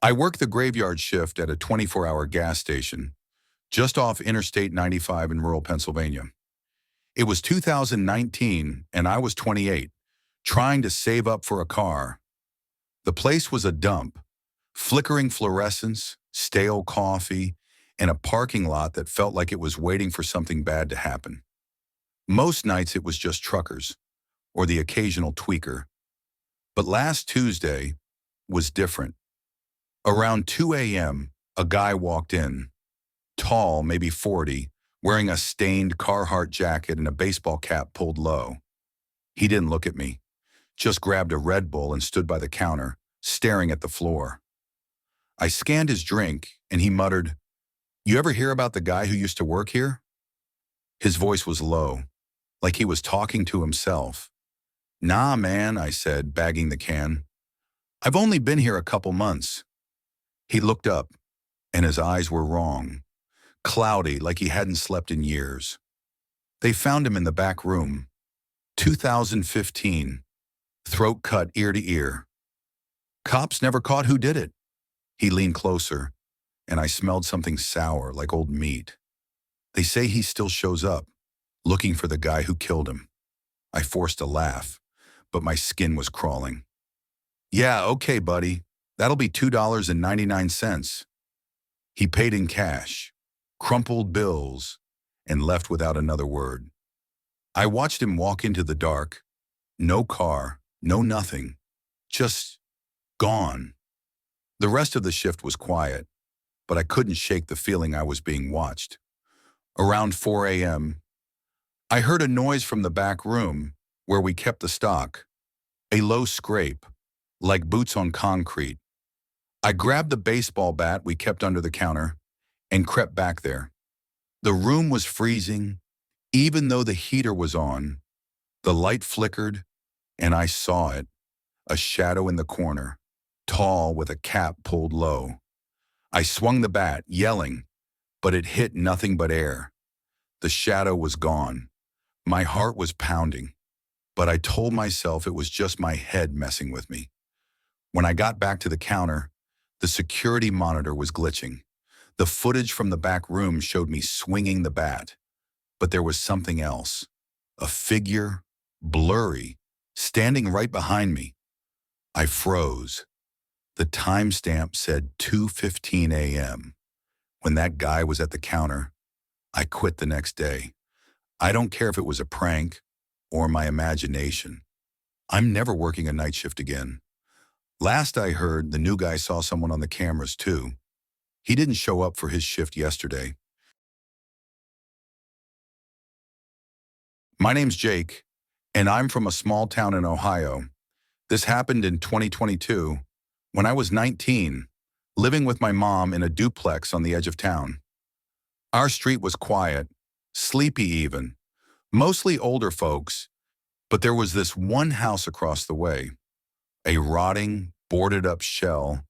I worked the graveyard shift at a 24-hour gas station just off Interstate 95 in rural Pennsylvania. It was 2019 and I was 28, trying to save up for a car. The place was a dump, flickering fluorescence, stale coffee, and a parking lot that felt like it was waiting for something bad to happen. Most nights it was just truckers, or the occasional tweaker. But last Tuesday was different. Around 2 a.m., a guy walked in, tall, maybe 40, wearing a stained Carhartt jacket and a baseball cap pulled low. He didn't look at me, just grabbed a Red Bull and stood by the counter, staring at the floor. I scanned his drink, and he muttered, "You ever hear about the guy who used to work here?" His voice was low, like he was talking to himself. "Nah, man," I said, bagging the can. "I've only been here a couple months." He looked up, and his eyes were wrong, cloudy like he hadn't slept in years. They found him in the back room. 2015. Throat cut ear to ear. Cops never caught who did it. He leaned closer, and I smelled something sour like old meat. They say he still shows up, looking for the guy who killed him. I forced a laugh, but my skin was crawling. "Yeah, okay, buddy. That'll be $2.99. He paid in cash, crumpled bills, and left without another word. I watched him walk into the dark. No car, no nothing. Just gone. The rest of the shift was quiet, but I couldn't shake the feeling I was being watched. Around 4 a.m., I heard a noise from the back room where we kept the stock. A low scrape, like boots on concrete. I grabbed the baseball bat we kept under the counter and crept back there. The room was freezing, even though the heater was on. The light flickered, and I saw it, a shadow in the corner, tall with a cap pulled low. I swung the bat, yelling, but it hit nothing but air. The shadow was gone. My heart was pounding, but I told myself it was just my head messing with me. When I got back to the counter, the security monitor was glitching. The footage from the back room showed me swinging the bat, but there was something else. A figure, blurry, standing right behind me. I froze. The timestamp said 2:15 a.m. When that guy was at the counter, I quit the next day. I don't care if it was a prank or my imagination. I'm never working a night shift again. Last I heard, the new guy saw someone on the cameras too. He didn't show up for his shift yesterday. My name's Jake, and I'm from a small town in Ohio. This happened in 2022, when I was 19, living with my mom in a duplex on the edge of town. Our street was quiet, sleepy even, mostly older folks, but there was this one house across the way, a rotting, boarded-up shell,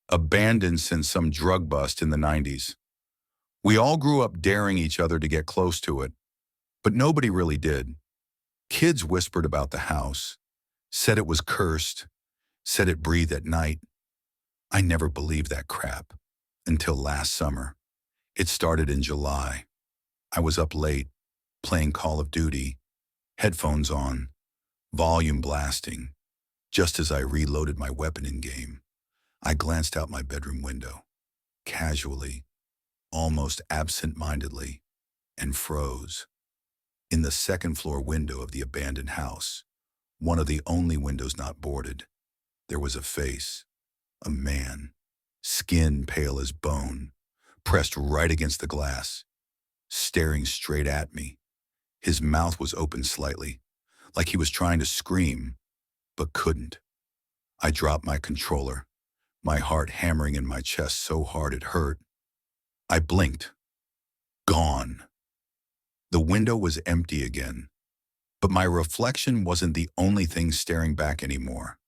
abandoned since some drug bust in the 90s. We all grew up daring each other to get close to it, but nobody really did. Kids whispered about the house, said it was cursed, said it breathed at night. I never believed that crap until last summer. It started in July. I was up late, playing Call of Duty, headphones on, volume blasting. Just as I reloaded my weapon in-game, I glanced out my bedroom window, casually, almost absent-mindedly, and froze. In the second-floor window of the abandoned house, one of the only windows not boarded, there was a face, a man, skin pale as bone, pressed right against the glass, staring straight at me. His mouth was open slightly, like he was trying to scream, but couldn't. I dropped my controller, my heart hammering in my chest so hard it hurt. I blinked. Gone. The window was empty again, but my reflection wasn't the only thing staring back anymore.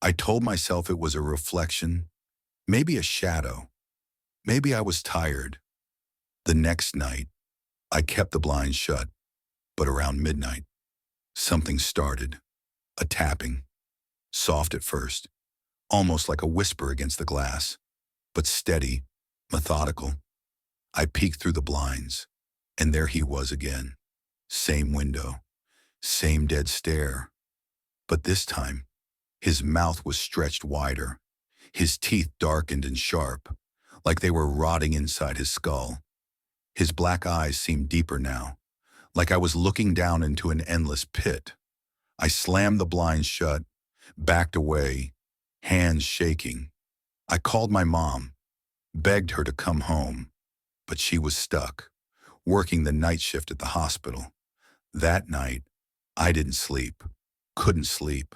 I told myself it was a reflection, maybe a shadow. Maybe I was tired. The next night, I kept the blinds shut, but around midnight, something started. A tapping, soft at first, almost like a whisper against the glass, but steady, methodical. I peeked through the blinds, and there he was again. Same window, same dead stare. But this time, his mouth was stretched wider, his teeth darkened and sharp, like they were rotting inside his skull. His black eyes seemed deeper now, like I was looking down into an endless pit. I slammed the blinds shut, backed away, hands shaking. I called my mom, begged her to come home, but she was stuck, working the night shift at the hospital. That night, I didn't sleep, couldn't sleep.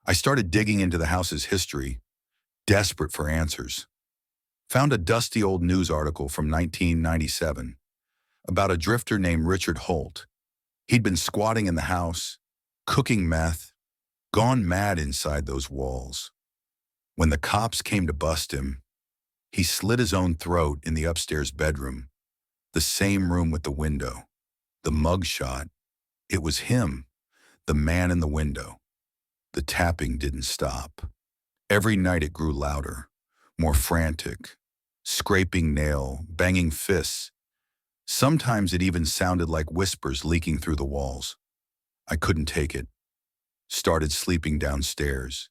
I started digging into the house's history, desperate for answers. Found a dusty old news article from 1997 about a drifter named Richard Holt. He'd been squatting in the house, cooking meth, gone mad inside those walls. When the cops came to bust him, he slit his own throat in the upstairs bedroom, the same room with the window. The mug shot, it was him, the man in the window. The tapping didn't stop. Every night it grew louder, more frantic, scraping nail, banging fists. Sometimes it even sounded like whispers leaking through the walls. I couldn't take it. Started sleeping downstairs,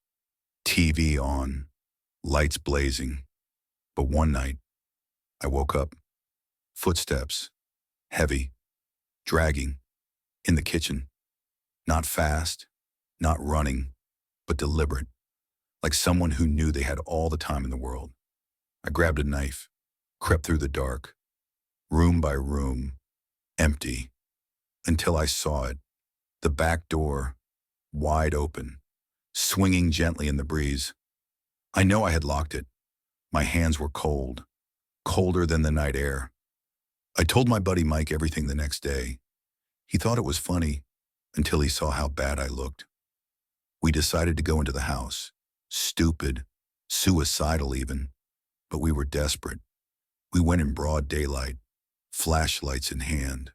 TV on, lights blazing. But one night, I woke up. Footsteps, heavy, dragging, in the kitchen. Not fast, not running, but deliberate, like someone who knew they had all the time in the world. I grabbed a knife, crept through the dark, room by room, empty, until I saw it, the back door, wide open, swinging gently in the breeze. I know I had locked it. My hands were cold, colder than the night air. I told my buddy Mike everything the next day. He thought it was funny until he saw how bad I looked. We decided to go into the house, stupid, suicidal even, but we were desperate. We went in broad daylight, flashlights in hand,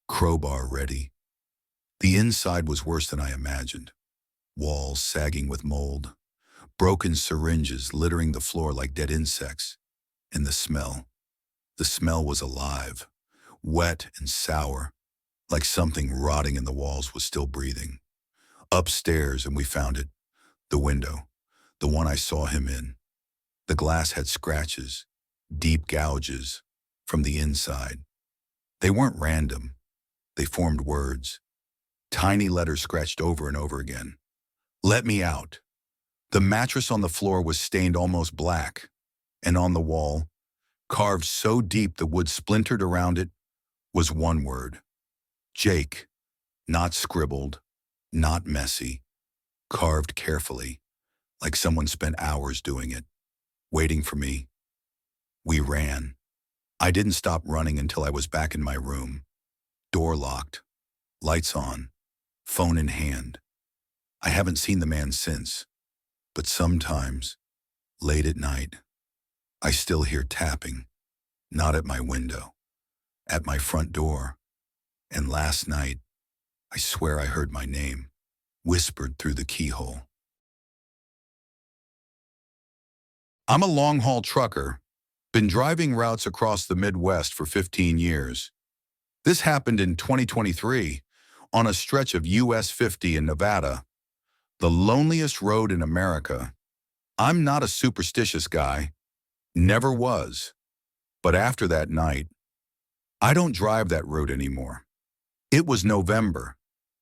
crowbar ready. The inside was worse than I imagined. Walls sagging with mold, broken syringes littering the floor like dead insects, and the smell. The smell was alive, wet and sour, like something rotting in the walls was still breathing. Upstairs, and we found it, the window, the one I saw him in. The glass had scratches, deep gouges, from the inside. They weren't random. They formed words, tiny letters scratched over and over again. Let me out. The mattress on the floor was stained almost black, and on the wall, carved so deep the wood splintered around it, was one word. Jake, not scribbled, not messy, carved carefully, like someone spent hours doing it, waiting for me. We ran. I didn't stop running until I was back in my room. Door locked, lights on, phone in hand. I haven't seen the man since, but sometimes, late at night, I still hear tapping, not at my window, at my front door. And last night, I swear I heard my name, whispered through the keyhole. I'm a long-haul trucker, been driving routes across the Midwest for 15 years. This happened in 2023 on a stretch of US 50 in Nevada, the loneliest road in America. I'm not a superstitious guy, never was. But after that night, I don't drive that road anymore. It was November,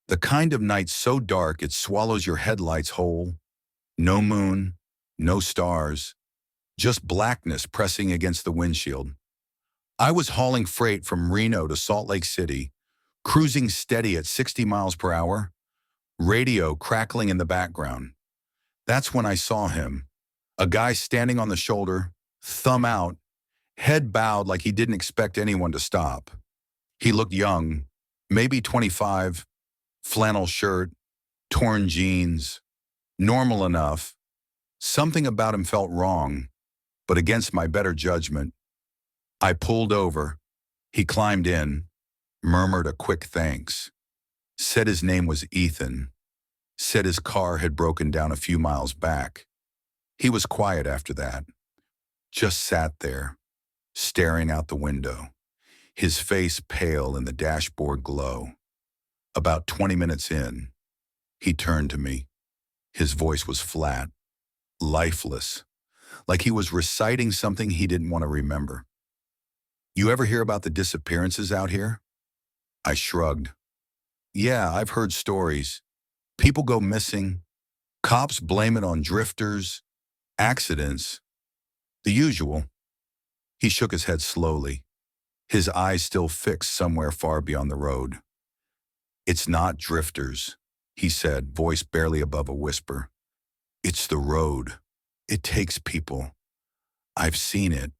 the kind of night so dark it swallows your headlights whole. No moon, no stars, just blackness pressing against the windshield. I was hauling freight from Reno to Salt Lake City, cruising steady at 60 miles per hour, radio crackling in the background. That's when I saw him, a guy standing on the shoulder, thumb out, head bowed like he didn't expect anyone to stop. He looked young, maybe 25, flannel shirt, torn jeans, normal enough. Something about him felt wrong, but against my better judgment, I pulled over. He climbed in, murmured a quick thanks, said his name was Ethan, said his car had broken down a few miles back. He was quiet after that, just sat there, staring out the window, his face pale in the dashboard glow. About 20 minutes in, he turned to me. His voice was flat, lifeless, like he was reciting something he didn't want to remember. "You ever hear about the disappearances out here?" I shrugged. "Yeah, I've heard stories. People go missing. Cops blame it on drifters, accidents, the usual." He shook his head slowly, his eyes still fixed somewhere far beyond the road. "It's not drifters," he said, voice barely above a whisper. "It's the road. It takes people. I've seen it."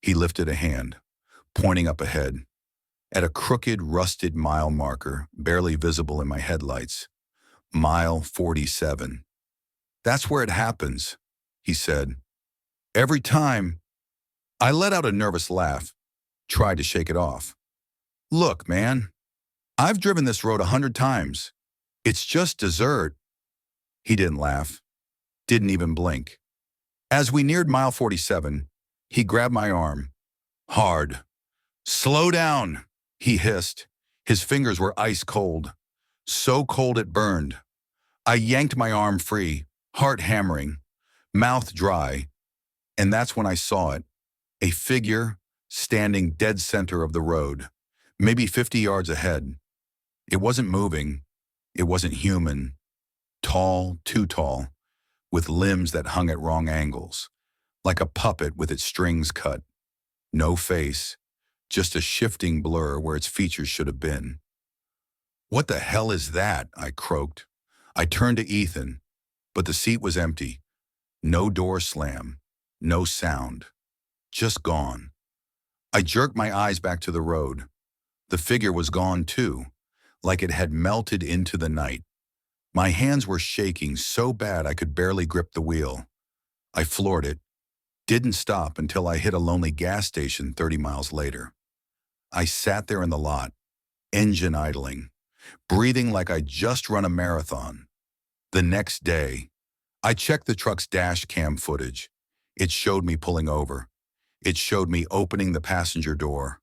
He lifted a hand, pointing up ahead, at a crooked, rusted mile marker barely visible in my headlights. Mile 47. "That's where it happens," he said. "Every time." I let out a nervous laugh, tried to shake it off. "Look, man, I've driven this road 100 times. It's just dessert." He didn't laugh, didn't even blink. As we neared mile 47, he grabbed my arm. Hard. "Slow down," he hissed. His fingers were ice cold, so cold it burned. I yanked my arm free, heart hammering, mouth dry, and that's when I saw it. A figure standing dead center of the road, maybe 50 yards ahead. It wasn't moving. It wasn't human. Tall, too tall, with limbs that hung at wrong angles, like a puppet with its strings cut. No face, just a shifting blur where its features should have been. "What the hell is that?" I croaked. I turned to Ethan, but the seat was empty. No door slam, no sound, just gone. I jerked my eyes back to the road. The figure was gone too, like it had melted into the night. My hands were shaking so bad I could barely grip the wheel. I floored it, didn't stop until I hit a lonely gas station 30 miles later. I sat there in the lot, engine idling, breathing like I'd just run a marathon. The next day, I checked the truck's dash cam footage. It showed me pulling over. It showed me opening the passenger door,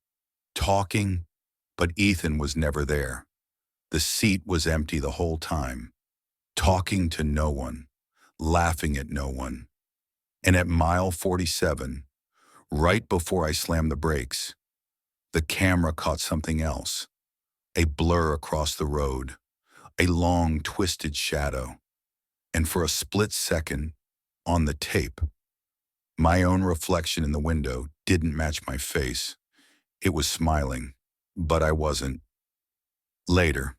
talking, but Ethan was never there. The seat was empty the whole time, talking to no one, laughing at no one. And at mile 47, right before I slammed the brakes, the camera caught something else. A blur across the road, a long, twisted shadow. And for a split second, on the tape, my own reflection in the window didn't match my face. It was smiling, but I wasn't. Later,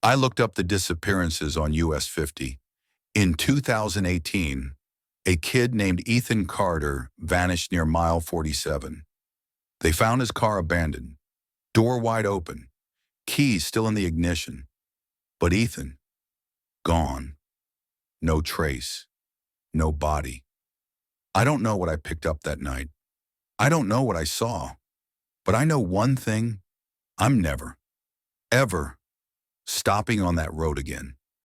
I looked up the disappearances on US 50. In 2018, a kid named Ethan Carter vanished near mile 47. They found his car abandoned, door wide open, keys still in the ignition. But Ethan, gone. No trace, no body. I don't know what I picked up that night. I don't know what I saw. But I know one thing: I'm never, ever stopping on that road again.